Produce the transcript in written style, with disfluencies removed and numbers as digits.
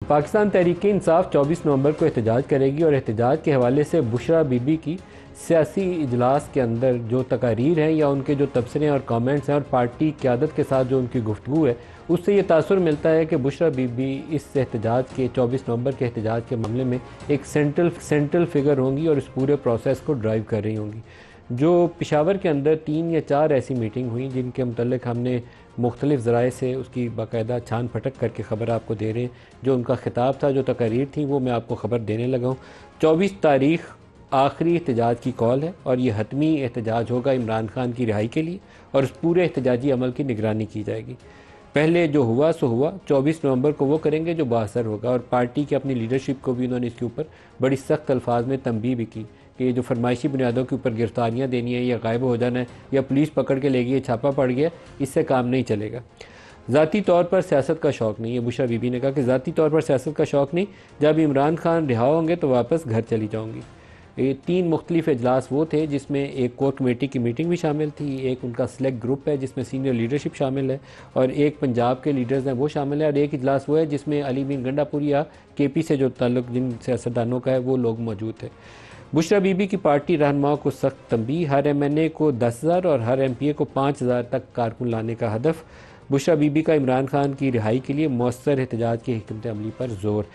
पाकिस्तान तहरीक इंसाफ 24 नवंबर को एहतजाज करेगी और एहतजाज के हवाले से बुशरा बीबी की सियासी इजलास के अंदर जो तकारीर हैं या उनके जो तबसरे और कमेंट्स हैं और पार्टी क़यादत के साथ जो उनकी गुफ्तगू है, उससे ये तासुर मिलता है कि बुशरा बीबी इस एहतजाज के 24 नवंबर के एहतजाज के मामले में एक सेंट्रल फिगर होंगी और इस पूरे प्रोसेस को ड्राइव कर रही होंगी। जो पेशावर के अंदर 3 या 4 ऐसी मीटिंग हुई जिनके मतलब हमने मुख्तलिफ़ ज़राए से उसकी बाकायदा छान फटक करके ख़बर आपको दे रहे हैं। जो उनका ख़िताब था, जो तकारीर थी, वो मैं आपको ख़बर देने लगा हूँ। 24 तारीख़ आखिरी एहतजाज की कॉल है और ये हतमी एहतजाज होगा इमरान खान की रिहाई के लिए और उस पूरे एहतजाजी अमल की निगरानी की जाएगी। पहले जो हुआ सो हुआ, 24 नवंबर को वो करेंगे जो बाअसर होगा। और पार्टी की अपनी लीडरशिप को भी उन्होंने इसके ऊपर बड़ी सख्त अल्फाज में तंबीह भी की कि ये जो फरमाइशी बुनियादों के ऊपर गिरफ्तारियाँ देनी है या गायब हो जाना है या पुलिस पकड़ के ले गई, छापा पड़ गया, इससे काम नहीं चलेगा। ज़ाती तौर पर सियासत का शौक़ नहीं है। बुशरा बीबी ने कहा कि ज़ाती तौर पर सियासत का शौक़ नहीं, जब इमरान खान रिहा होंगे तो वापस घर चली जाऊँगी। ये 3 मुख्तलिफ इजलास वो थे जिसमें एक कोर कमेटी की मीटिंग भी शामिल थी, एक उनका सेलेक्ट ग्रुप है जिसमें सीनियर लीडरशिप शामिल है और एक पंजाब के लीडर्स हैं वो शामिल है और एक इजलास वो है जिसमें अली बिन गंडापुरी या KP से जो ताल्लुक जिन सियासतदानों का है वो लोग मौजूद थे। बुशरा बीबी की पार्टी रहनुमाओं को सख्त तंबीह, हर MNA को 10,000 और हर MPA को 5,000 तक कारकुन लाने का हदफ। बुशरा बीबी का इमरान खान की रिहाई के लिए मौसर एहतजाज की हिकमत अमली पर जोर।